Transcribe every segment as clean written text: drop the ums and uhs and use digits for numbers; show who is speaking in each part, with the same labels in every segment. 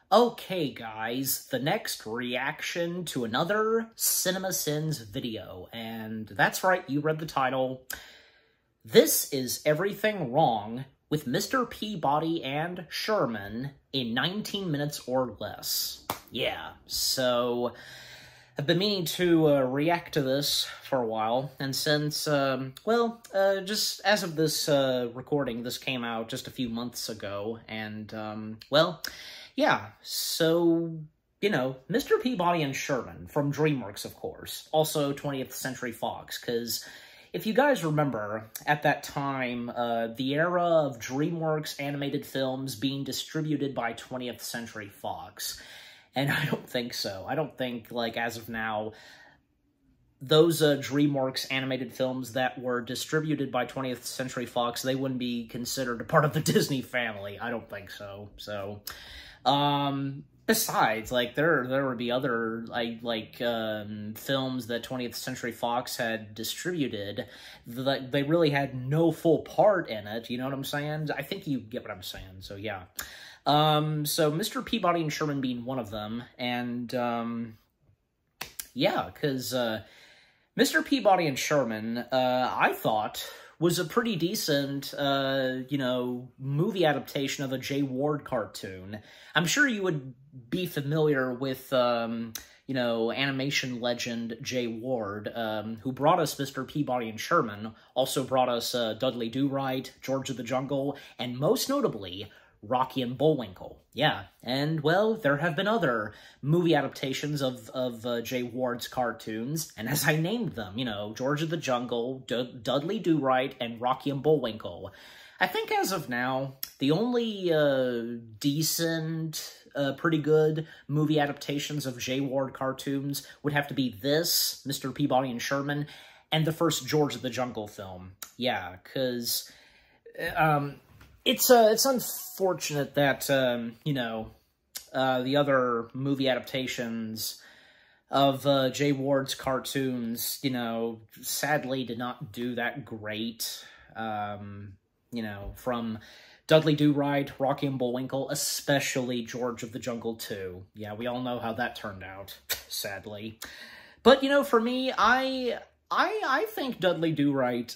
Speaker 1: Okay, guys, the next reaction to another CinemaSins video, and that's right, you read the title. This is Everything Wrong with Mr. Peabody and Sherman in 19 minutes or less. Yeah, so I've been meaning to react to this for a while, and since, just as of this recording, this came out just a few months ago, and, yeah, so, you know, Mr. Peabody and Sherman from DreamWorks, of course, also 20th Century Fox, because if you guys remember, at that time, the era of DreamWorks animated films being distributed by 20th Century Fox, and I don't think so. I don't think, like, as of now, those DreamWorks animated films that were distributed by 20th Century Fox, they wouldn't be considered a part of the Disney family. I don't think so. So, besides, like, there would be other, films that 20th Century Fox had distributed that they really had no full part in it, you know what I'm saying? I think you get what I'm saying, so yeah. So Mr. Peabody and Sherman being one of them, and, yeah, because, Mr. Peabody and Sherman, I thought, was a pretty decent, movie adaptation of a Jay Ward cartoon. I'm sure you would be familiar with, animation legend Jay Ward, who brought us Mr. Peabody and Sherman, also brought us Dudley Do-Right, George of the Jungle, and most notably, Rocky and Bullwinkle. Yeah, and, well, there have been other movie adaptations of Jay Ward's cartoons, and as I named them, you know, George of the Jungle, Dudley Do-Right, and Rocky and Bullwinkle. I think as of now, the only decent, pretty good movie adaptations of Jay Ward cartoons would have to be this, Mr. Peabody and Sherman, and the first George of the Jungle film. Yeah, because it's unfortunate that, the other movie adaptations of Jay Ward's cartoons, sadly did not do that great, from Dudley Do-Right, Rocky and Bullwinkle, especially George of the Jungle 2. Yeah, we all know how that turned out, sadly. But, for me, I think Dudley Do-Right,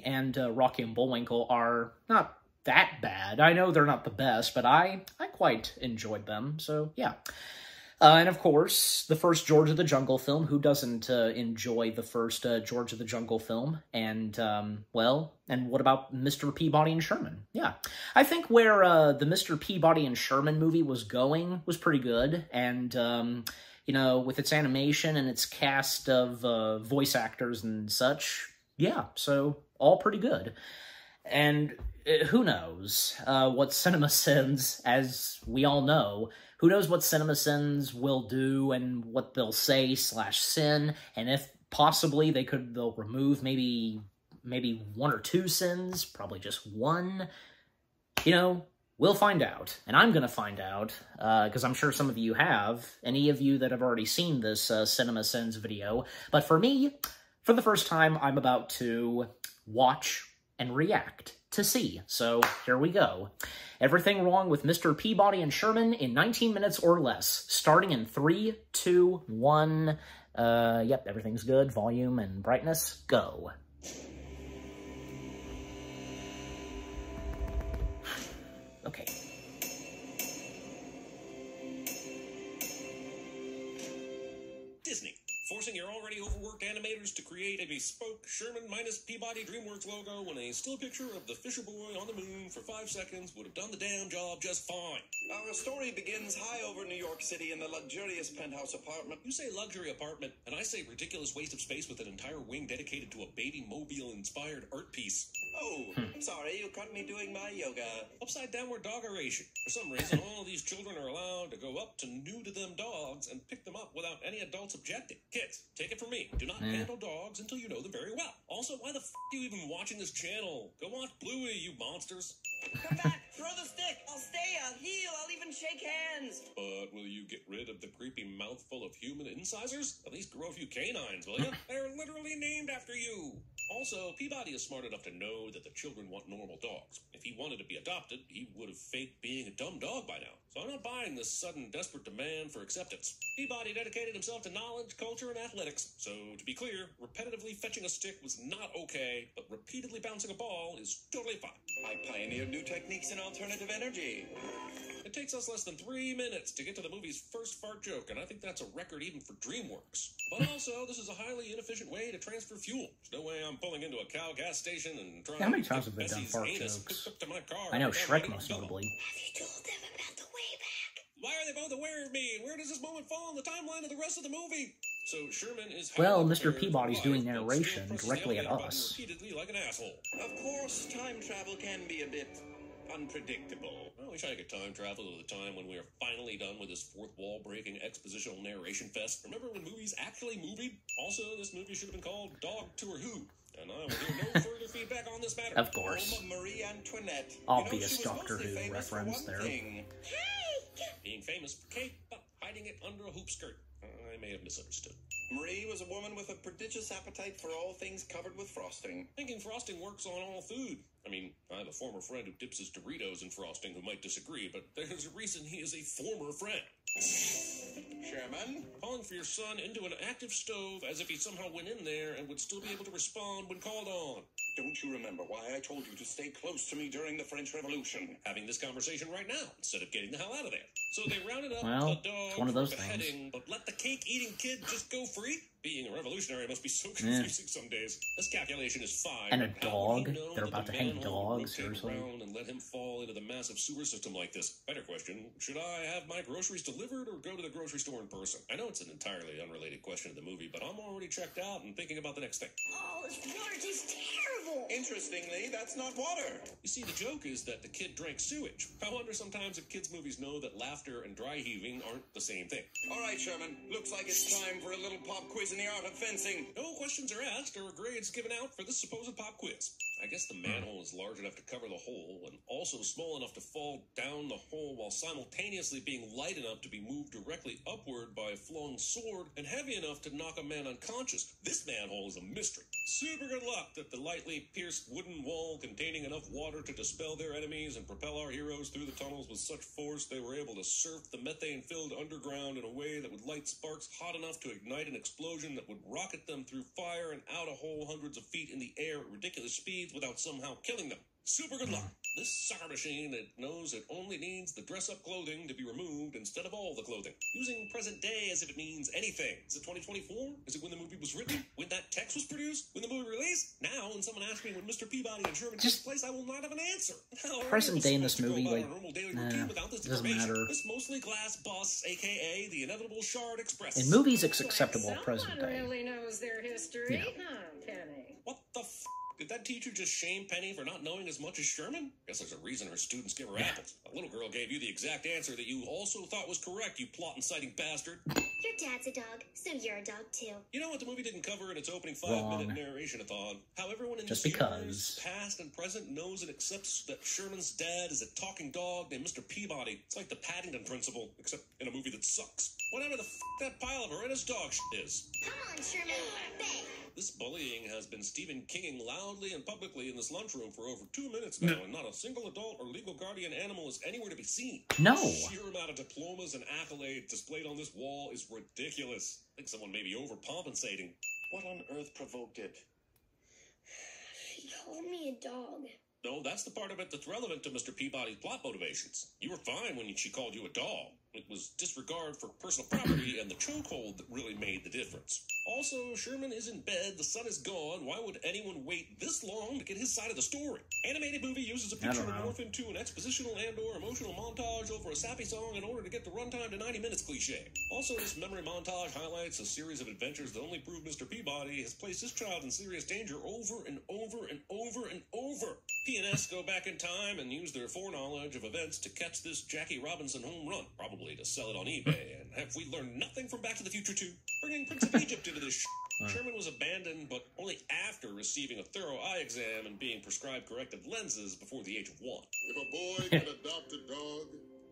Speaker 1: and Rocky and Bullwinkle are not that bad. I know they're not the best, but I quite enjoyed them, so yeah. And of course, the first George of the Jungle film, who doesn't enjoy the first George of the Jungle film? And, and what about Mr. Peabody and Sherman? Yeah. I think where the Mr. Peabody and Sherman movie was going was pretty good, and, with its animation and its cast of voice actors and such, yeah, so all pretty good. And who knows what CinemaSins, as we all know, who knows what CinemaSins will do and what they'll say /sin, and if possibly they'll remove maybe one or two sins, probably just one. We'll find out, and I'm gonna find out, because I'm sure some of you have, any of you that have already seen this CinemaSins video, but for me, for the first time, I'm about to watch and react to see. So here we go. Everything Wrong with Mr. Peabody and Sherman in 19 minutes or less, starting in 3, 2, 1. Yep, everything's good. Volume and brightness, go. Okay.
Speaker 2: Disney, forcing your already overworked animators to create a bespoke Sherman minus Peabody DreamWorks logo when a still picture of the Fisher Boy on the moon for 5 seconds would have done the damn job just fine.
Speaker 3: Our story begins high over New York City in the luxurious penthouse apartment.
Speaker 2: You say luxury apartment, and I say ridiculous waste of space with an entire wing dedicated to a baby mobile-inspired art piece.
Speaker 3: Oh, I'm sorry, you caught me doing my yoga.
Speaker 2: Upside downward doggeration. For some reason, all of these children are allowed to go up to new-to-them dogs and pick them up without any adults objecting. Kids, take it from me. Do not handle dogs until you know them very well. Also, why the f*** are you even watching this channel? Go watch Bluey, you monsters.
Speaker 4: Come back, throw the stick. I'll stay, I'll heal, I'll even shake
Speaker 3: shake hands.
Speaker 2: But will you get rid of the creepy mouthful of human incisors? At least grow a few canines, will you? They're literally named after you. Also, Peabody is smart enough to know that the children want normal dogs. If he wanted to be adopted, he would have faked being a dumb dog by now. So I'm not buying this sudden, desperate demand for acceptance. Peabody dedicated himself to knowledge, culture, and athletics. So, to be clear, repetitively fetching a stick was not okay, but repeatedly bouncing a ball is totally fine.
Speaker 3: I pioneered new techniques in alternative energy.
Speaker 2: It takes us less than 3 minutes to get to the movie's first fart joke, and I think that's a record even for DreamWorks. But also, this is a highly inefficient way to transfer fuel. There's no way I'm pulling into a cow gas station and trying
Speaker 1: How many
Speaker 2: to
Speaker 1: times
Speaker 2: get
Speaker 1: have they done
Speaker 2: Bessie's
Speaker 1: fart
Speaker 2: anus
Speaker 1: jokes?
Speaker 2: hooked up to my car.
Speaker 1: I know
Speaker 2: every time
Speaker 1: Shrek
Speaker 2: get
Speaker 1: most
Speaker 2: double.
Speaker 1: notably.
Speaker 3: Have you told them about the way back?
Speaker 2: Why are they both aware of me? And where does this moment fall in the timeline of the rest of the movie? So Sherman is
Speaker 1: Well,
Speaker 2: highly
Speaker 1: Mr.
Speaker 2: prepared
Speaker 1: Peabody's
Speaker 2: for life,
Speaker 1: doing
Speaker 2: but
Speaker 1: narration
Speaker 2: still presses
Speaker 1: directly
Speaker 2: the
Speaker 1: at
Speaker 2: elevator button
Speaker 1: us.
Speaker 2: repeatedly like an asshole.
Speaker 3: Of course, time travel can be a bit unpredictable.
Speaker 2: Well, we wish I could time travel to the time when we are finally done with this fourth wall-breaking expositional narration fest. Remember when movies actually movied? Also, this movie should have been called Dog Tour Who. And I will hear no further feedback on this matter.
Speaker 1: Of course.
Speaker 3: Home of Marie Antoinette.
Speaker 1: Obvious
Speaker 3: she was
Speaker 1: Doctor
Speaker 3: mostly
Speaker 1: Who
Speaker 3: famous for
Speaker 1: reference
Speaker 3: one
Speaker 1: there.
Speaker 3: thing.
Speaker 2: Being famous for cake, but hiding it under a hoop skirt. I may have misunderstood.
Speaker 3: Marie was a woman with a prodigious appetite for all things covered with frosting.
Speaker 2: Thinking frosting works on all food. I mean, I have a former friend who dips his Doritos in frosting who might disagree, but there's a reason he is a former friend.
Speaker 3: Sherman?
Speaker 2: Calling for your son into an active stove as if he somehow went in there and would still be able to respond when called on.
Speaker 3: Don't you remember why I told you to stay close to me during the French Revolution?
Speaker 2: Having this conversation right now instead of getting the hell out of there. So they rounded up
Speaker 1: Well,
Speaker 2: the dog
Speaker 1: it's one of
Speaker 2: for
Speaker 1: those
Speaker 2: beheading, but let the cake-eating kid just go free? Being a revolutionary must be so confusing some days. This calculation is fine.
Speaker 1: And a
Speaker 2: but how would
Speaker 1: dog?
Speaker 2: you know
Speaker 1: They're
Speaker 2: that
Speaker 1: about
Speaker 2: the
Speaker 1: to hang
Speaker 2: manhole would
Speaker 1: dogs,
Speaker 2: rotate
Speaker 1: seriously?
Speaker 2: around and let him fall into the massive sewer system like this? Better question, should I have my groceries delivered or go to the grocery store in person? I know it's an entirely unrelated question to the movie, but I'm already checked out and thinking about the next thing.
Speaker 4: Oh, this water tastes terrible.
Speaker 3: Interestingly, that's not water.
Speaker 2: You see, the joke is that the kid drank sewage. I wonder sometimes if kids' movies know that laughter and dry heaving aren't the same thing.
Speaker 3: All right, Sherman. Looks like it's time for a little pop quiz in the art of fencing.
Speaker 2: No questions are asked or grades given out for this supposed pop quiz. I guess the manhole is large enough to cover the hole and also small enough to fall down the hole while simultaneously being light enough to be moved directly upward by a flung sword and heavy enough to knock a man unconscious. This manhole is a mystery. Super good luck that the lightly pierced wooden wall containing enough water to dispel their enemies and propel our heroes through the tunnels with such force they were able to surf the methane-filled underground in a way that would light sparks hot enough to ignite an explosion that would rocket them through fire and out a hole hundreds of feet in the air at ridiculous speeds without somehow killing them. Super good luck. This sucker machine that knows it only needs the dress-up clothing to be removed instead of all the clothing. Using present day as if it means anything. Is it 2024? Is it when the movie was written? When that text was produced? When the movie released? Now, when someone asks me when Mr. Peabody and Sherman took place, I will not have an answer. How
Speaker 1: Present day in this movie, like,
Speaker 2: this
Speaker 1: doesn't matter.
Speaker 2: This mostly glass bus, aka the inevitable Shard Express.
Speaker 1: In movies, it's acceptable present
Speaker 4: Someone
Speaker 1: day.
Speaker 4: really knows their history,
Speaker 1: Yeah.
Speaker 4: huh, Penny?
Speaker 2: What the f***? Did that teacher just shame Penny for not knowing as much as Sherman? Guess there's a reason her students give her apples. A little girl gave you the exact answer that you also thought was correct, you plot-inciting bastard.
Speaker 5: Your dad's a dog, so you're a dog too.
Speaker 2: You know what the movie didn't cover in its opening
Speaker 1: Wrong.
Speaker 2: 5-minute narration-a-thon? How everyone in
Speaker 1: Just
Speaker 2: this
Speaker 1: because.
Speaker 2: universe, past and present, knows and accepts that Sherman's dad is a talking dog named Mr. Peabody. It's like the Paddington Principle, except in a movie that sucks. Whatever the f*** that pile of horrendous dog shit is.
Speaker 5: Come on, Sherman. Bang.
Speaker 2: This bullying has been Stephen Kinging loudly and publicly in this lunchroom for over 2 minutes now, and not a single adult or legal guardian animal is anywhere to be seen.
Speaker 1: No.
Speaker 2: The sheer amount of diplomas and accolades displayed on this wall is ridiculous. I think someone may be overcompensating.
Speaker 3: What on earth provoked it?
Speaker 5: She called me a dog.
Speaker 2: No, that's the part of it that's relevant to Mr. Peabody's plot motivations. You were fine when she called you a dog. It was disregard for personal property and the chokehold that really made the difference. Also, Sherman is in bed, the sun is gone. Why would anyone wait this long to get his side of the story? Animated movie uses a picture to morph into an expositional and/or emotional montage over a sappy song in order to get the runtime to 90 minutes cliche. Also, this memory montage highlights a series of adventures that only prove Mr. Peabody has placed his child in serious danger over and over and over and over. P&S go back in time and use their foreknowledge of events to catch this Jackie Robinson home run, probably to sell it on eBay. And have we learned nothing from Back to the Future 2? Bringing Prince of Egypt into this Sherman was abandoned, but only after receiving a thorough eye exam and being prescribed corrective lenses before the age of 1.
Speaker 6: If a boy can adopt a dog,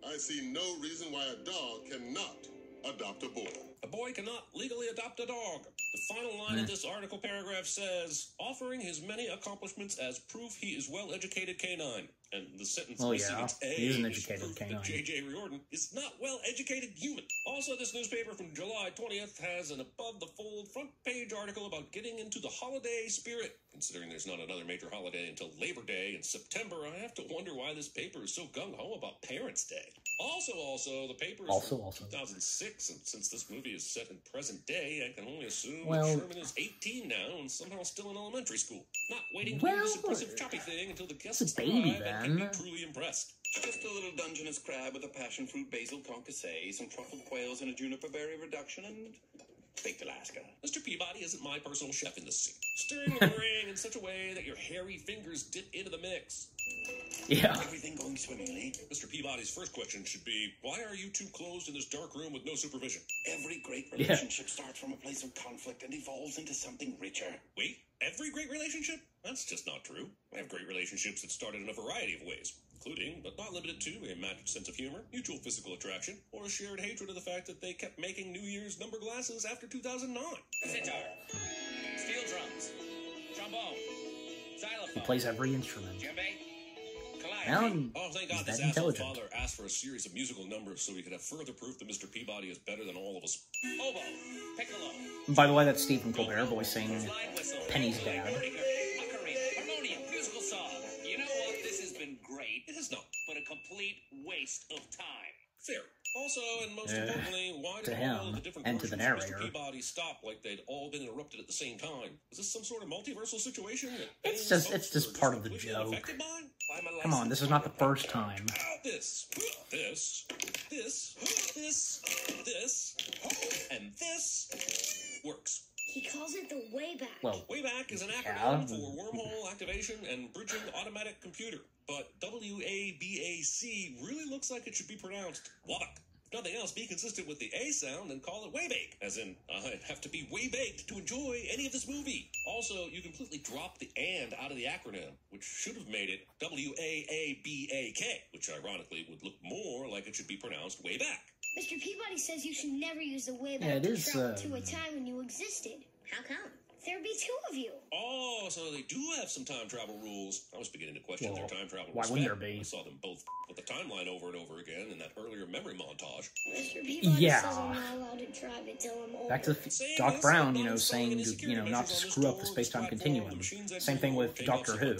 Speaker 6: I see no reason why a dog cannot adopt a boy.
Speaker 2: A boy cannot legally adopt a dog. The final line of this article paragraph says, offering his many accomplishments as proof he is well-educated canine. And the sentence missing its A
Speaker 1: he is an
Speaker 2: is
Speaker 1: educated
Speaker 2: proof
Speaker 1: canine.
Speaker 2: that J.J. Riordan is not well-educated human. Also, this newspaper from July 20th has an above-the-fold front-page article about getting into the holiday spirit. Considering there's not another major holiday until Labor Day in September, I have to wonder why this paper is so gung-ho about Parents' Day. Also, the paper is from 2006, and since this movie is set in present day, I can only assume that Sherman is 18 now and somehow still in elementary school. Not waiting to do this impressive choppy thing until the guests arrive and can be truly impressed.
Speaker 3: Just a little Dungeness crab with a passion fruit basil concassé, some truffled quails and a juniper berry reduction, and baked Alaska.
Speaker 2: Mr. Peabody isn't my personal chef in this scene. Stirring the meringue in such a way that your hairy fingers dip into the mix.
Speaker 1: Yeah.
Speaker 3: Everything going swimmingly?
Speaker 2: Mr. Peabody's first question should be, why are you two closed in this dark room with no supervision?
Speaker 3: Every great relationship starts from a place of conflict and evolves into something richer.
Speaker 2: Wait, every great relationship? That's just not true. I have great relationships that started in a variety of ways, including, but not limited to, a matched sense of humor, mutual physical attraction, or a shared hatred of the fact that they kept making New Year's number glasses after 2009.
Speaker 7: Sitar, steel drums, trombone, xylophone.
Speaker 1: He plays every instrument.
Speaker 7: Djembe,
Speaker 1: Alan
Speaker 2: Oh, thank God
Speaker 1: is
Speaker 2: this
Speaker 1: that
Speaker 2: asshole
Speaker 1: intelligent.
Speaker 2: father asked for a series of musical numbers so he could have further proof that Mr. Peabody is better than all of us.
Speaker 7: oboe, piccolo,
Speaker 1: By the way, that's Stephen Colbert voicing
Speaker 7: slide whistle,
Speaker 1: Penny's dad.
Speaker 7: ocarina, harmonium, musical song. You know what? This has been great,
Speaker 2: It is not.
Speaker 7: but a complete waste of time.
Speaker 2: Fair. Also, and most importantly, why
Speaker 1: to
Speaker 2: did
Speaker 1: him
Speaker 2: all of the different
Speaker 1: and to the
Speaker 2: versions of
Speaker 1: narrator.
Speaker 2: Mr. Peabody stop like they'd all been interrupted at the same time? Is this some sort of multiversal situation? that
Speaker 1: It's
Speaker 2: any
Speaker 1: just- it's
Speaker 2: folks
Speaker 1: just
Speaker 2: are
Speaker 1: part of the
Speaker 2: completely
Speaker 1: joke.
Speaker 2: affected by?
Speaker 1: Come on, this is not the first time.
Speaker 2: This, and this works.
Speaker 5: He calls it the Wayback.
Speaker 1: Well,
Speaker 2: Wayback is an acronym
Speaker 1: Yeah.
Speaker 2: for Wormhole Activation and Bridging Automatic Computer, but WABAC really looks like it should be pronounced WABAC. If nothing else, be consistent with the A sound and call it Waybake, as in, I'd have to be way baked to enjoy any of this movie. Also, you completely dropped the "and" out of the acronym, which should have made it WAABAK, which ironically would look more like it should be pronounced Wayback.
Speaker 5: Mr. Peabody says you should never use the Wayback
Speaker 1: Yeah, it
Speaker 5: to
Speaker 1: is,
Speaker 5: travel to a time when you existed. How come? There'd be two of you.
Speaker 2: Oh, so they do have some time travel rules. I was beginning to question their time travel
Speaker 1: why
Speaker 2: respect.
Speaker 1: wouldn't there be?
Speaker 2: I saw them both with the timeline over and over again in that earlier memory montage.
Speaker 5: Mr. Peabody
Speaker 1: Yeah.
Speaker 5: says I'm not allowed to drive it till I'm older.
Speaker 1: Back to Doc Brown, saying to, not to screw up the space-time continuum. Same thing with Doctor Who.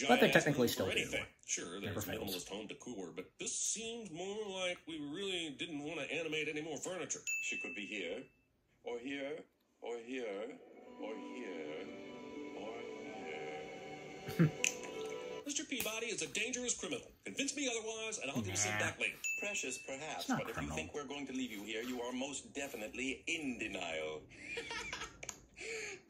Speaker 1: But they technically still do.
Speaker 2: Sure,
Speaker 1: Never
Speaker 2: there's
Speaker 1: fails.
Speaker 2: minimalist home decor, but this seems more like we really didn't want to animate any more furniture.
Speaker 3: She could be here, or here, or here, or here, or here.
Speaker 2: Mr. Peabody is a dangerous criminal. Convince me otherwise, and I'll give you some back later.
Speaker 3: Precious, perhaps,
Speaker 1: not
Speaker 3: but if
Speaker 1: criminal.
Speaker 3: you think we're going to leave you here, you are most definitely in denial.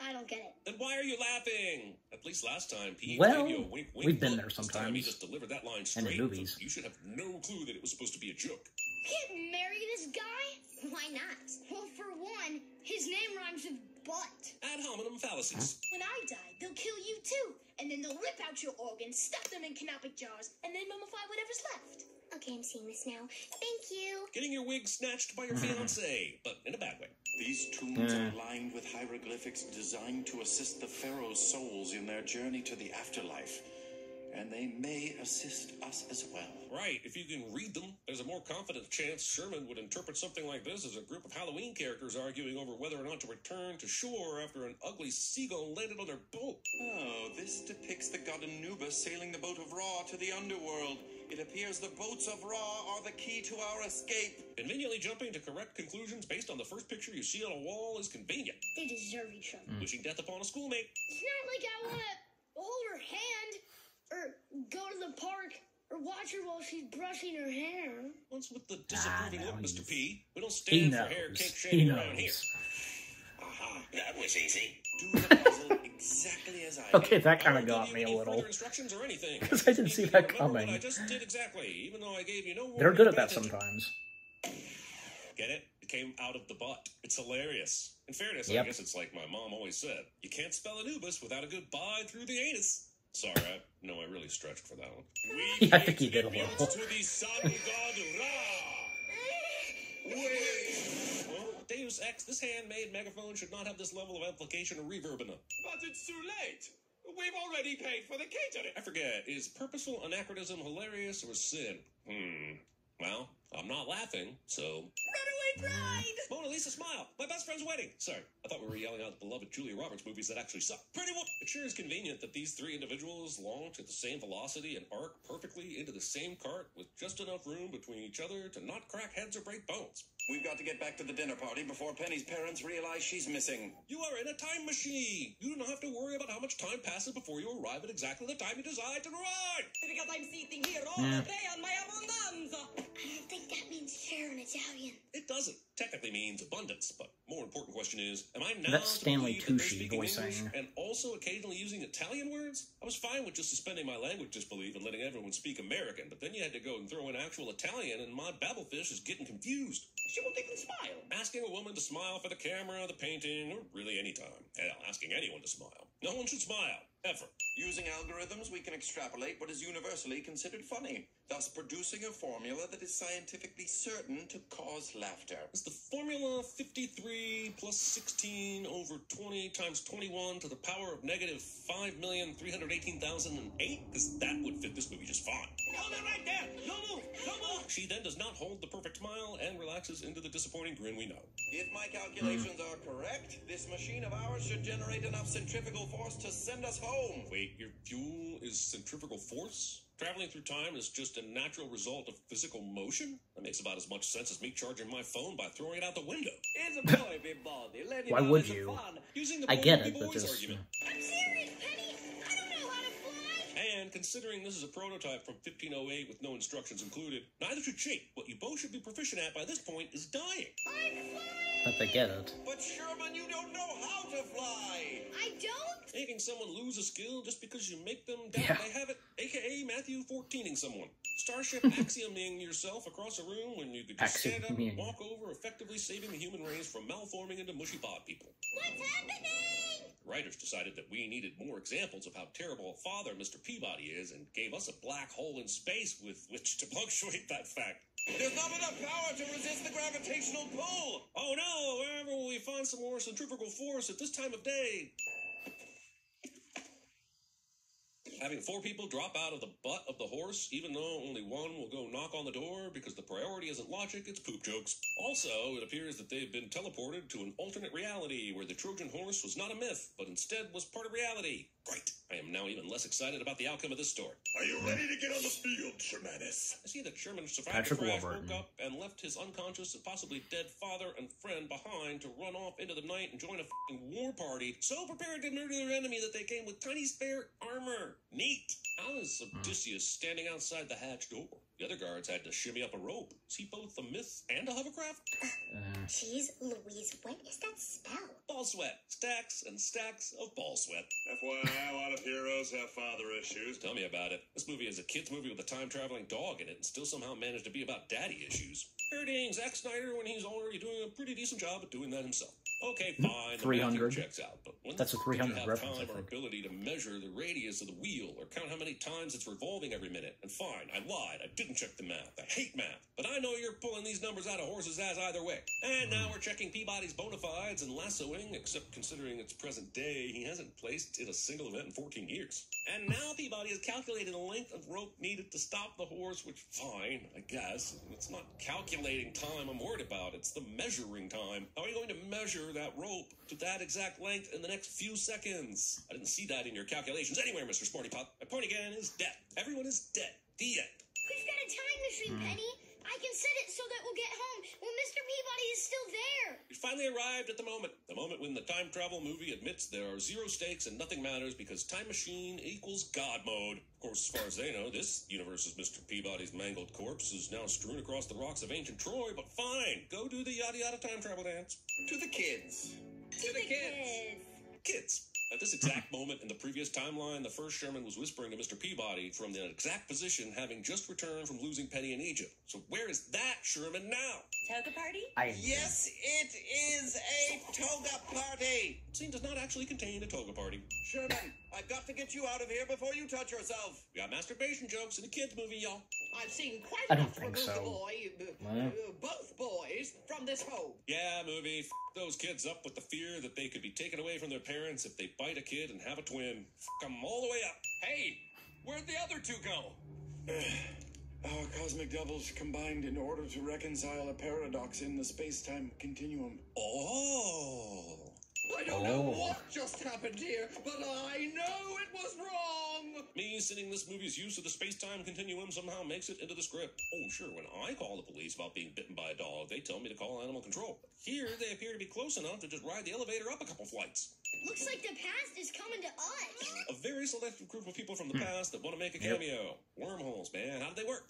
Speaker 5: I don't get it.
Speaker 2: Then why are you laughing? At least last time, Pete
Speaker 1: Well,
Speaker 2: gave you a wink, wink.
Speaker 1: we've been
Speaker 2: look.
Speaker 1: there
Speaker 2: This time
Speaker 1: sometimes.
Speaker 2: he just delivered that line
Speaker 1: And in
Speaker 2: straight.
Speaker 1: movies.
Speaker 2: You should have no clue that it was supposed to be a joke.
Speaker 5: Can't marry this guy? Why not? Well, for one, his name rhymes with butt.
Speaker 2: Ad hominem fallacies.
Speaker 5: When I die, they'll kill you too. And then they'll rip out your organs, stuff them in canopic jars, and then mummify whatever's left. Okay, I'm seeing this now. Thank you.
Speaker 2: Getting your wig snatched by your fiancé, but in a bad way.
Speaker 3: These tombs are lined with hieroglyphics designed to assist the pharaoh's souls in their journey to the afterlife. And they may assist us as well.
Speaker 2: Right, if you can read them, there's a more confident chance Sherman would interpret something like this as a group of Halloween characters arguing over whether or not to return to shore after an ugly seagull landed on their boat.
Speaker 3: Oh, this depicts the god Anubis sailing the boat of Ra to the underworld. It appears the boats of Ra are the key to our escape.
Speaker 2: Conveniently jumping to correct conclusions based on the first picture you see on a wall is convenient.
Speaker 5: They deserve each other.
Speaker 2: Wishing death upon a schoolmate.
Speaker 5: It's not like I want to hold her hand, or go to the park, or watch her while she's brushing her hair.
Speaker 2: What's with the disapproving look, Mr. P? We don't
Speaker 1: He
Speaker 2: stand for hair
Speaker 1: knows.
Speaker 2: cake
Speaker 1: He
Speaker 2: shaving around here.
Speaker 1: knows.
Speaker 3: Aha, that was easy. Do the puzzle exactly as I
Speaker 1: Okay,
Speaker 3: did.
Speaker 1: that kind
Speaker 2: I
Speaker 1: of
Speaker 2: won't
Speaker 1: got
Speaker 2: give
Speaker 1: me
Speaker 2: you
Speaker 1: a
Speaker 2: any
Speaker 1: little.
Speaker 2: further instructions or anything.
Speaker 1: 'Cause I didn't
Speaker 2: Need
Speaker 1: see
Speaker 2: you to
Speaker 1: that
Speaker 2: remember
Speaker 1: coming.
Speaker 2: What I just did exactly, even though I gave you no
Speaker 1: They're good at
Speaker 2: warning
Speaker 1: that
Speaker 2: to pay attention.
Speaker 1: sometimes.
Speaker 2: Get it? It came out of the butt. It's hilarious. In fairness, I
Speaker 1: Yep.
Speaker 2: guess it's like my mom always said. You can't spell Anubis without a good bye through the anus. Sorry, I really stretched for that one.
Speaker 1: Yeah, I think he did a little.
Speaker 2: To the sun god Ra. Well, Deus Ex, this handmade megaphone should not have this level of amplification or reverb in it.
Speaker 7: But it's too late. We've already paid for the catering.
Speaker 2: I forget, is purposeful anachronism hilarious or a sin? Well, I'm not laughing, so...
Speaker 7: Runaway Bride!
Speaker 2: Mona Lisa, smile! My best friend's wedding! Sorry, I thought we were yelling out the beloved Julia Roberts movies that actually suck. Pretty well. It sure is convenient that these three individuals launch at the same velocity and arc perfectly into the same cart with just enough room between each other to not crack heads or break bones.
Speaker 3: We've got to get back to the dinner party before Penny's parents realize she's missing.
Speaker 2: You are in a time machine! You don't have to worry about how much time passes before you arrive at exactly the time you decide to arrive!
Speaker 7: Because I'm sitting here all day on my abundance.
Speaker 5: I don't think that means share in Italian.
Speaker 2: It doesn't. Technically means abundance, but more important question is, am I now
Speaker 1: That's Stanley
Speaker 2: to believe that they're
Speaker 1: Tucci
Speaker 2: speaking
Speaker 1: voicing.
Speaker 2: English and also occasionally using Italian words? I was fine with just suspending my language disbelief and letting everyone speak American, but then you had to go and throw in actual Italian, and my babblefish is getting confused.
Speaker 7: She won't even smile.
Speaker 2: Asking a woman to smile for the camera, the painting, or really any time. Hell, asking anyone to smile. No one should smile. Ever.
Speaker 3: Using algorithms, we can extrapolate what is universally considered funny, thus producing a formula that is scientifically certain to cause laughter.
Speaker 2: Is the formula 53 plus 16 over 20 times 21 to the power of negative 5,318,008? Because that would fit this movie just fine.
Speaker 7: Hold it right there. No move. No move.
Speaker 2: She then does not hold the perfect smile and relaxes into the disappointing grin we know.
Speaker 3: If my calculations are correct, this machine of ours should generate enough centrifugal force to send us home.
Speaker 2: Wait, your fuel is centrifugal force? Traveling through time is just a natural result of physical motion? That makes about as much sense as me charging my phone by throwing it out the window.
Speaker 7: It's a boy, Peabody. Let him
Speaker 1: Why
Speaker 7: have
Speaker 1: would
Speaker 7: some
Speaker 1: you?
Speaker 7: fun.
Speaker 2: Using the
Speaker 1: I get
Speaker 2: boy
Speaker 1: it, but
Speaker 2: boys
Speaker 1: just...
Speaker 2: argument.
Speaker 5: I'm serious, Penny. I don't know how to fly.
Speaker 2: And considering this is a prototype from 1508 with no instructions included, neither should she. What you both should be proficient at by this point is dying.
Speaker 5: I'm flying.
Speaker 1: But they get it.
Speaker 3: But Sherman, you don't know how to fly!
Speaker 5: I don't?
Speaker 2: Making someone lose a skill just because you make them doubt
Speaker 1: Yeah.
Speaker 2: they have it, aka Matthew 14ing someone. Starship axioming yourself across a room when you could just stand up and
Speaker 1: Axioming.
Speaker 2: walk over, effectively saving the human race from malforming into mushy pod people.
Speaker 5: What's happening?
Speaker 2: Writers decided that we needed more examples of how terrible a father Mr. Peabody is and gave us a black hole in space with which to punctuate that fact.
Speaker 3: There's not enough power to resist the gravitational pull!
Speaker 2: Oh no, wherever will we find some more centrifugal force at this time of day? Having 4 people drop out of the butt of the horse, even though only one will go knock on the door because the priority isn't logic, it's poop jokes. Also, it appears that they've been teleported to an alternate reality where the Trojan horse was not a myth, but instead was part of reality. Great. I am now even less excited about the outcome of this story.
Speaker 6: Are you ready to get on the field, Shermanis?
Speaker 2: I see that Sherman survived
Speaker 1: Patrick
Speaker 2: the crash,
Speaker 1: Warburton.
Speaker 2: woke up, and left his unconscious and possibly dead father and friend behind to run off into the night and join a f***ing war party, so prepared to murder their enemy that they came with tiny spare armor. Neat. How is Odysseus standing outside the hatch door? The other guards had to shimmy up a rope. Is he both a myth and a hovercraft?
Speaker 5: Jeez Louise, what is that spell?
Speaker 2: Ball sweat. Stacks and stacks of ball sweat.
Speaker 6: FYI, a lot of heroes have father issues.
Speaker 2: Tell me about it. This movie is a kid's movie with a time-traveling dog in it and still somehow managed to be about daddy issues. Fair ding, Zack Snyder when he's already doing a pretty decent job at doing that himself. Okay, fine. The
Speaker 1: 300.
Speaker 2: math checks out, but when
Speaker 1: That's a
Speaker 2: the f-
Speaker 1: 300
Speaker 2: do you have
Speaker 1: reference,
Speaker 2: time
Speaker 1: I
Speaker 2: or
Speaker 1: think.
Speaker 2: ability to measure the radius of the wheel or count how many times it's revolving every minute? And fine, I lied. I didn't check the math. I hate math. But I know you're pulling these numbers out of horses' ass either way. And now we're checking Peabody's bona fides and lassoing, except considering it's present day, he hasn't placed in a single event in 14 years. And now Peabody has calculated the length of rope needed to stop the horse, which, fine, I guess. It's not calculating time I'm worried about. It's the measuring time. How are you going to measure that rope to that exact length in the next few seconds? I didn't see that in your calculations anywhere, Mr. Smarty Pop. My point again is death. Everyone is dead. The end.
Speaker 5: We've got a time machine, Penny. I can set it so that we'll get home when Mr. Peabody is still there.
Speaker 2: We finally arrived at the moment when the time travel movie admits there are zero stakes and nothing matters because time machine equals God mode. Of course, as far as they know, this universe's Mr. Peabody's mangled corpse is now strewn across the rocks of ancient Troy, but fine, go do the yada yada time travel dance.
Speaker 3: To the kids.
Speaker 7: To the kids.
Speaker 2: Kids. At this exact moment in the previous timeline, the first Sherman was whispering to Mr. Peabody from the exact position having just returned from losing Penny in Egypt. So where is that Sherman now?
Speaker 8: toga party?
Speaker 3: Yes, it is a toga party.
Speaker 2: Scene does not actually contain a toga party.
Speaker 3: Sherman, I've got to get you out of here before you touch yourself.
Speaker 2: We got masturbation jokes in a kids movie, y'all.
Speaker 9: I've seen quite
Speaker 1: I don't
Speaker 9: enough to
Speaker 1: think
Speaker 9: remove
Speaker 1: so.
Speaker 9: the boy, both boys, from this home.
Speaker 2: Yeah, movie. F those kids up with the fear that they could be taken away from their parents if they bite a kid and have a twin. F them all the way up.
Speaker 7: Hey, where'd the other two go?
Speaker 3: Our cosmic doubles combined in order to reconcile a paradox in the space-time continuum.
Speaker 2: Oh.
Speaker 9: I don't know what just happened here, but I know it was wrong.
Speaker 2: Me sending this movie's use of the space-time continuum somehow makes it into the script. Oh, sure, when I call the police about being bitten by a dog, they tell me to call animal control. Here, they appear to be close enough to just ride the elevator up a couple flights.
Speaker 5: Looks like the past is coming to us.
Speaker 2: A very selective group of people from the past that want to make a cameo. Wormholes, man. How do they work?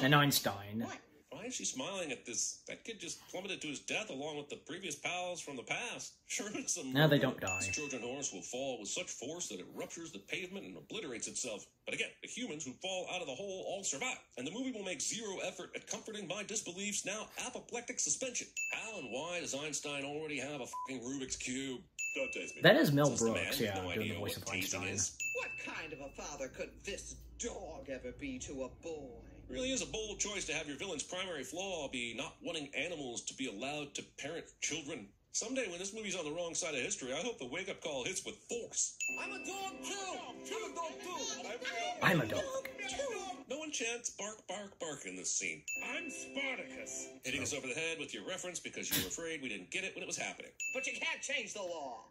Speaker 1: And Einstein.
Speaker 5: What?
Speaker 2: Why is she smiling at this? That kid just plummeted to his death along with the previous pals from the past. Sure, it's a
Speaker 1: No, they don't die.
Speaker 2: This Trojan horse will fall with such force that it ruptures the pavement and obliterates itself. But again, the humans who fall out of the hole all survive. And the movie will make zero effort at comforting my disbelief's now apoplectic suspension. How and why does Einstein already have a fucking Rubik's Cube? Don't taste me.
Speaker 1: That is Mel
Speaker 2: Says the man
Speaker 1: Brooks,
Speaker 2: with
Speaker 1: yeah,
Speaker 2: no
Speaker 1: doing
Speaker 2: idea
Speaker 1: the voice
Speaker 2: what
Speaker 1: of
Speaker 2: tasting
Speaker 1: Einstein.
Speaker 2: is.
Speaker 9: What kind of a father could this dog ever be to a boy?
Speaker 2: Really is a bold choice to have your villain's primary flaw be not wanting animals to be allowed to parent children. Someday when this movie's on the wrong side of history, I hope the wake-up call hits with force.
Speaker 9: I'm a dog too. I'm a dog too.
Speaker 1: I'm a dog.
Speaker 2: No one chants bark, bark, bark in this scene. I'm Spartacus. Hitting us over the head with your reference because you were afraid we didn't get it when it was happening.
Speaker 9: But you can't change the law.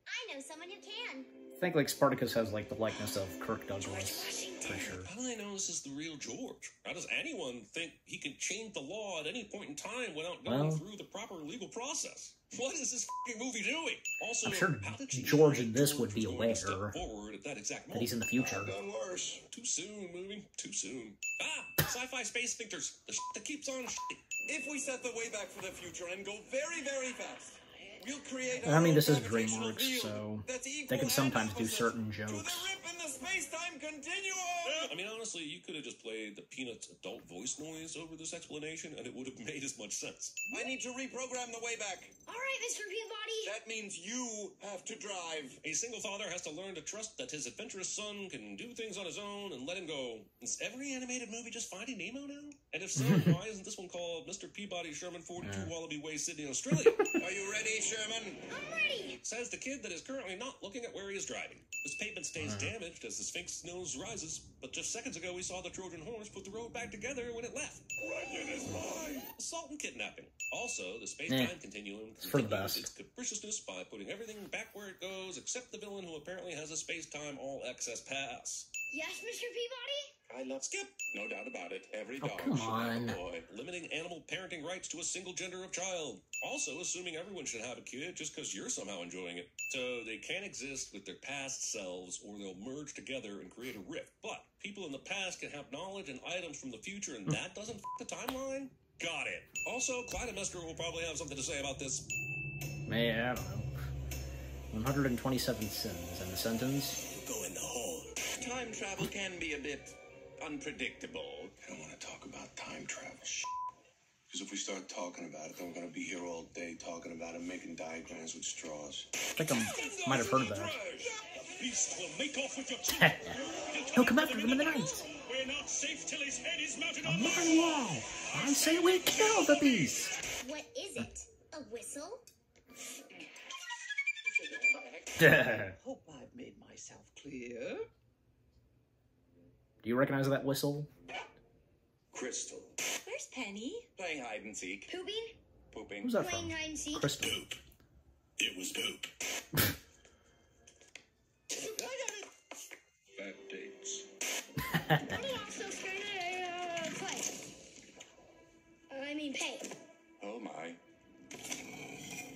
Speaker 5: I know someone who can.
Speaker 1: I think, like, Spartacus has, like, the likeness of Kirk Douglas. For sure.
Speaker 2: How do they know this is the real George? How does anyone think he can change the law at any point in time without going through the proper legal process? What is this fucking movie doing? Also,
Speaker 1: I'm sure
Speaker 2: how did she
Speaker 1: George
Speaker 2: know
Speaker 1: in this
Speaker 2: George
Speaker 1: would be
Speaker 2: was going to step
Speaker 1: aware
Speaker 2: forward at that exact
Speaker 1: that
Speaker 2: moment?
Speaker 1: he's in the future.
Speaker 3: Done worse.
Speaker 2: Too soon, movie. Too soon. Sci-fi space sphincters. The shit that keeps on shitting.
Speaker 3: If we set the way back for the future and go very, very fast, we'll create
Speaker 1: I mean, this is
Speaker 3: gravitational
Speaker 1: DreamWorks,
Speaker 3: field
Speaker 1: so
Speaker 3: that's
Speaker 1: they
Speaker 3: equal
Speaker 1: can sometimes
Speaker 3: and
Speaker 1: do
Speaker 3: opposite
Speaker 1: certain
Speaker 3: to the
Speaker 1: jokes.
Speaker 3: rip in the space-time continuum.
Speaker 2: I mean, honestly, you could have just played the Peanuts adult voice noise over this explanation, and it would have made as much sense.
Speaker 3: I need to reprogram the way back.
Speaker 5: All right, Mr. Peabody.
Speaker 3: That means you have to drive.
Speaker 2: A single father has to learn to trust that his adventurous son can do things on his own and let him go. Is every animated movie just Finding Nemo now? And if so, why isn't this one called Mr. Peabody, Sherman, 42 Wallaby Way, Sydney, Australia?
Speaker 3: Are you ready, Sherman?
Speaker 5: I'm ready.
Speaker 2: Says the kid that is currently not looking at where he is driving. This pavement stays damaged as the Sphinx nose rises, but just seconds ago we saw the Trojan horse put the road back together when it left. Assault and kidnapping. Also, the space-time continuum
Speaker 1: for the
Speaker 2: continues
Speaker 1: best.
Speaker 2: its capriciousness by putting everything back where it goes, except the villain who apparently has a space-time all-access pass.
Speaker 5: Yes, Mr. Peabody?
Speaker 3: I love Skip. No doubt about it. Every
Speaker 1: Oh,
Speaker 3: dog
Speaker 1: come
Speaker 3: should have
Speaker 1: on.
Speaker 3: a boy.
Speaker 2: Limiting animal parenting rights to a single gender of child. Also, assuming everyone should have a kid just because you're somehow enjoying it. So they can't exist with their past selves or they'll merge together and create a rift. But people in the past can have knowledge and items from the future and that doesn't f the timeline? Got it. Also, Clytemnestra will probably have something to say about this.
Speaker 1: Yeah, I don't know. 127 sins in the sentence.
Speaker 3: Go in the hole. Time travel can be a bit unpredictable.
Speaker 10: I don't want to talk about time travel. Because if we start talking about it, then we're going to be here all day talking about it, making diagrams with straws.
Speaker 1: I think I might have heard of that.
Speaker 2: Beast will make off with your children.
Speaker 1: He'll come after them in the night.
Speaker 2: We're not safe till his head is mounted
Speaker 1: On my wall, I say we kill the beast.
Speaker 5: What is it? A whistle?
Speaker 9: Hope I've made myself clear.
Speaker 1: Do you recognize that whistle?
Speaker 3: Crystal.
Speaker 8: Where's Penny?
Speaker 3: Playing hide and seek.
Speaker 5: Pooping?
Speaker 3: Pooping.
Speaker 1: Who's that
Speaker 5: Playing
Speaker 1: from?
Speaker 5: hide and seek?
Speaker 1: Crystal.
Speaker 10: It was poop.
Speaker 3: Bad dates.
Speaker 5: I'm also scared to play. I mean, pay.
Speaker 3: Oh my.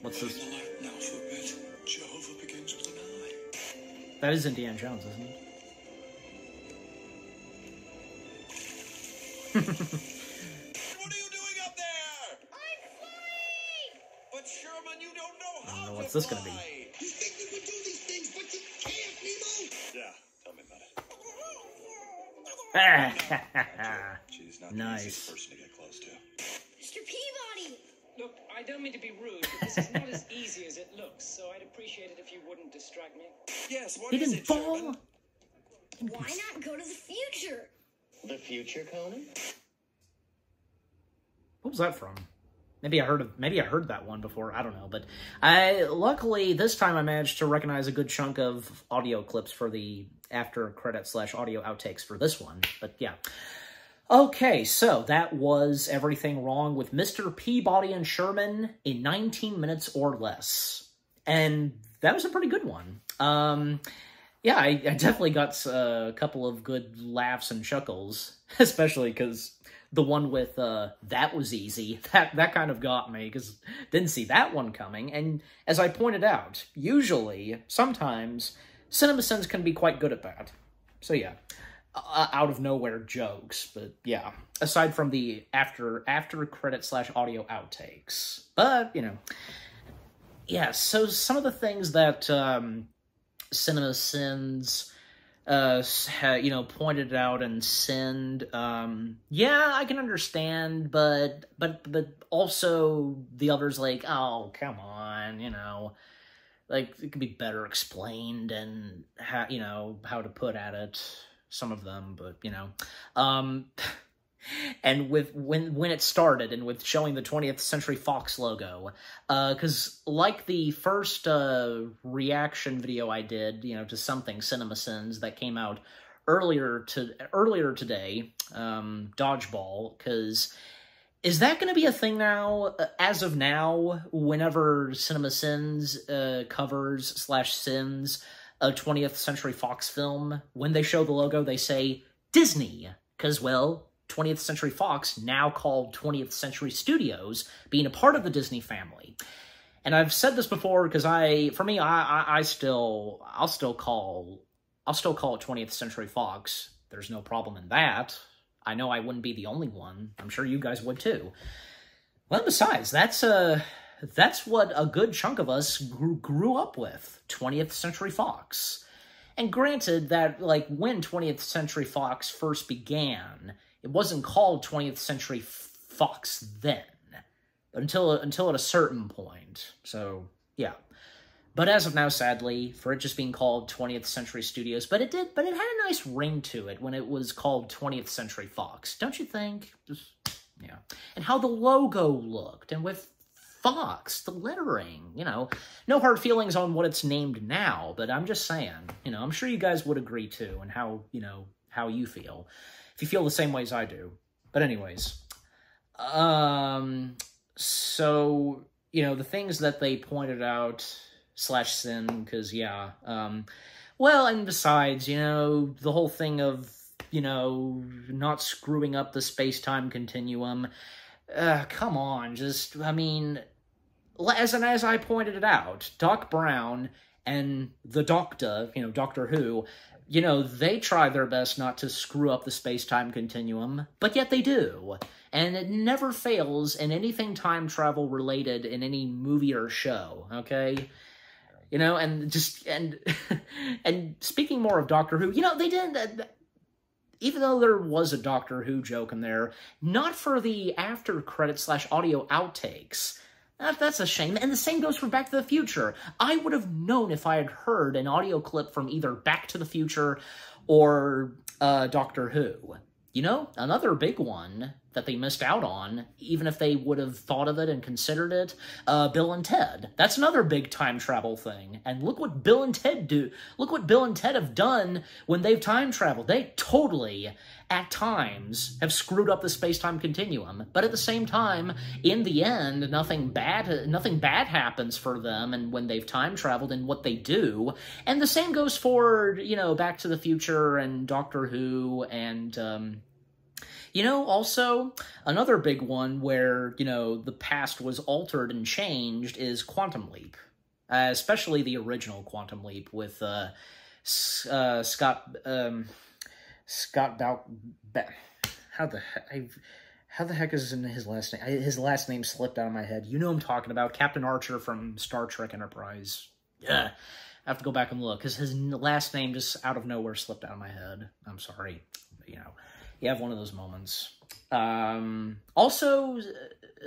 Speaker 1: What's this?
Speaker 10: Now for a bit. Jehovah begins with an I.
Speaker 1: That is Indiana Jones, isn't it?
Speaker 3: What are you doing up there?
Speaker 5: I'm flying!
Speaker 3: But Sherman, you don't know how
Speaker 1: I don't know
Speaker 3: to
Speaker 1: what's this gonna be.
Speaker 3: fly.
Speaker 6: You think you can do these things, but you can't, Nemo!
Speaker 3: Yeah, tell me about it.
Speaker 10: She's not the
Speaker 1: Nice.
Speaker 10: easiest person to get close to.
Speaker 5: Mr. Peabody!
Speaker 7: I don't mean to be rude, but this is not as easy as it looks, so I'd appreciate it if you wouldn't distract me.
Speaker 2: Yes, what
Speaker 1: He
Speaker 2: is
Speaker 1: didn't
Speaker 2: it,
Speaker 1: fall.
Speaker 2: Sherman?
Speaker 5: Why not go to the future?
Speaker 3: The future, Conan?
Speaker 1: What was that from? Maybe I heard that one before. I don't know, but luckily this time I managed to recognize a good chunk of audio clips for the after credit / audio outtakes for this one. But yeah. Okay, so that was everything wrong with Mr. Peabody and Sherman in 19 minutes or less. And that was a pretty good one. Yeah, I definitely got a couple of good laughs and chuckles, especially because the one with that was easy, that kind of got me, because didn't see that one coming. And as I pointed out, usually, sometimes, CinemaSins can be quite good at that. So yeah. Out of nowhere jokes, but yeah, aside from the after credit / audio outtakes. But, you know, yeah, so some of the things that CinemaSins you know, pointed out and sinned, yeah, I can understand, but also the others like, oh, come on, you know, like, it could be better explained and how, you know, how to put at it. Some of them, but, you know, and with, when it started, and with showing the 20th Century Fox logo, because like the first, reaction video I did, you know, to something CinemaSins that came out earlier today, Dodgeball, because is that going to be a thing now, as of now, whenever CinemaSins, covers / sins, a 20th Century Fox film, when they show the logo, they say Disney, because, well, 20th Century Fox, now called 20th Century Studios, being a part of the Disney family. And I've said this before, because I'll still call it 20th Century Fox. There's no problem in that. I know I wouldn't be the only one. I'm sure you guys would too. Well, besides, that's what a good chunk of us grew up with, 20th Century Fox. And granted that, like, when 20th Century Fox first began, it wasn't called 20th Century Fox then, but until at a certain point. So, yeah. But as of now, sadly, for it just being called 20th Century Studios, but it had a nice ring to it when it was called 20th Century Fox, don't you think? Just, yeah. And how the logo looked, and with Fox, the lettering, you know, no hard feelings on what it's named now, but I'm just saying, you know, I'm sure you guys would agree too, and how, you know, how you feel, if you feel the same way as I do. But anyways, so, you know, the things that they pointed out / sin, because, yeah, well, and besides, you know, the whole thing of, you know, not screwing up the space-time continuum, come on, just, I mean, as I pointed it out, Doc Brown and the Doctor, you know, Doctor Who, you know, they try their best not to screw up the space-time continuum, but yet they do. And it never fails in anything time travel related in any movie or show, okay? You know, and just, and speaking more of Doctor Who, you know, they didn't, even though there was a Doctor Who joke in there, not for the after credits / audio outtakes. That's a shame. And the same goes for Back to the Future. I would have known if I had heard an audio clip from either Back to the Future or Doctor Who. You know, another big one that they missed out on, even if they would have thought of it and considered it, Bill and Ted. That's another big time travel thing. And look what Bill and Ted do. Look what Bill and Ted have done when they've time traveled. They totally, at times, have screwed up the space-time continuum. But at the same time, in the end, nothing bad happens for them and when they've time traveled and what they do. And the same goes for, you know, Back to the Future and Doctor Who and, you know, also, another big one where, you know, the past was altered and changed is Quantum Leap. Especially the original Quantum Leap with Scott how the heck is his last name? His last name slipped out of my head. You know what I'm talking about. Captain Archer from Star Trek Enterprise. Yeah. I have to go back and look, because his last name just out of nowhere slipped out of my head. I'm sorry. But, you know, you have one of those moments. Also,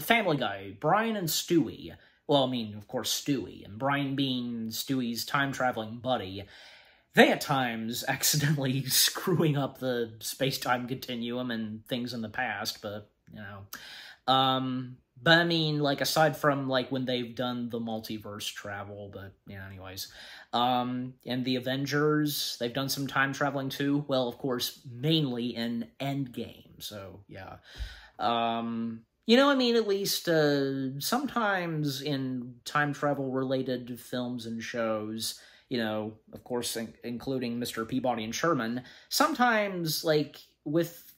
Speaker 1: Family Guy, Brian and Stewie, well, I mean, of course, Stewie, and Brian being Stewie's time-traveling buddy, they at times accidentally screwing up the space-time continuum and things in the past, but, you know. But I mean, like, aside from, like, when they've done the multiverse travel, but, yeah, anyways. And the Avengers, they've done some time traveling too. Well, of course, mainly in Endgame, so, yeah. You know, I mean, at least, sometimes in time travel-related films and shows, you know, of course, including Mr. Peabody and Sherman, sometimes, like, with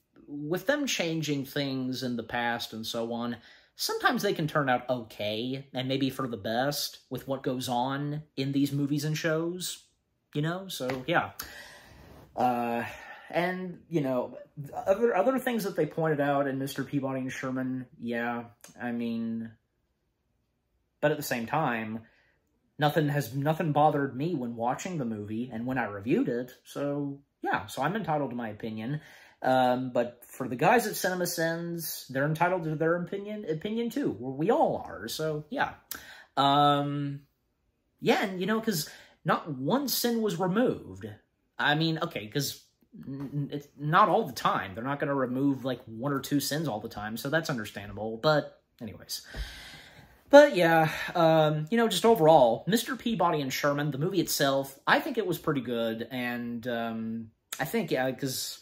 Speaker 1: them changing things in the past and so on, sometimes they can turn out okay, and maybe for the best, with what goes on in these movies and shows, you know? So, yeah. And, you know, other things that they pointed out in Mr. Peabody and Sherman, yeah, I mean, but at the same time, nothing bothered me when watching the movie and when I reviewed it, so, yeah, so I'm entitled to my opinion. But for the guys at CinemaSins, they're entitled to their opinion too. We all are, so, yeah. Yeah, and, you know, because not one sin was removed. I mean, okay, because it's not all the time. They're not going to remove, like, 1 or 2 sins all the time, so that's understandable, but anyways. But, yeah, you know, just overall, Mr. Peabody and Sherman, the movie itself, I think it was pretty good, and, I think, yeah, because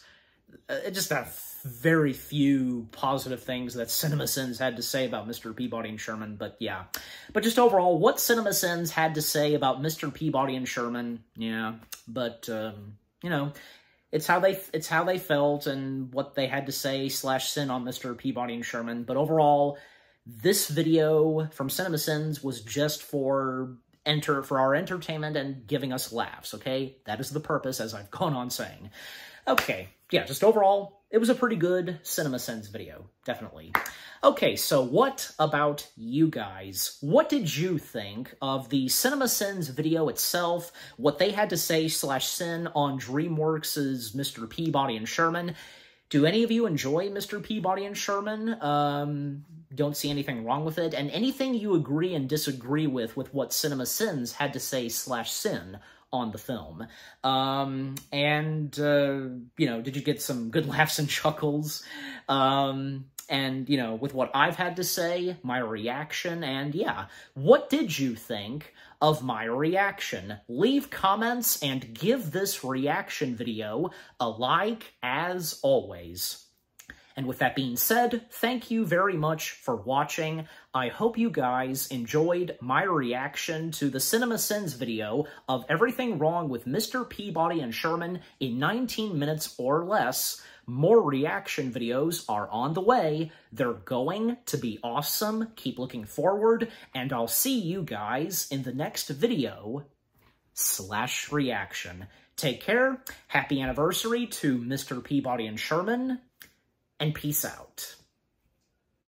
Speaker 1: it just had very few positive things that CinemaSins had to say about Mr. Peabody and Sherman, but yeah. But just overall, what CinemaSins had to say about Mr. Peabody and Sherman, yeah, but, you know, it's how they felt and what they had to say / sin on Mr. Peabody and Sherman, but overall, this video from CinemaSins was just for our entertainment and giving us laughs, okay? That is the purpose, as I've gone on saying. Okay, yeah, just overall, it was a pretty good CinemaSins video, definitely. Okay, so what about you guys? What did you think of the CinemaSins video itself, what they had to say / sin on DreamWorks' Mr. Peabody and Sherman? Do any of you enjoy Mr. Peabody and Sherman? Don't see anything wrong with it? And anything you agree and disagree with what CinemaSins had to say / sin on the film? You know, did you get some good laughs and chuckles? And, you know, with what I've had to say, my reaction, and yeah, what did you think of my reaction? Leave comments and give this reaction video a like, as always. And with that being said, thank you very much for watching. I hope you guys enjoyed my reaction to the CinemaSins video of everything wrong with Mr. Peabody and Sherman in 19 minutes or less. More reaction videos are on the way. They're going to be awesome. Keep looking forward, and I'll see you guys in the next video / reaction. Take care. Happy anniversary to Mr. Peabody and Sherman. And peace out.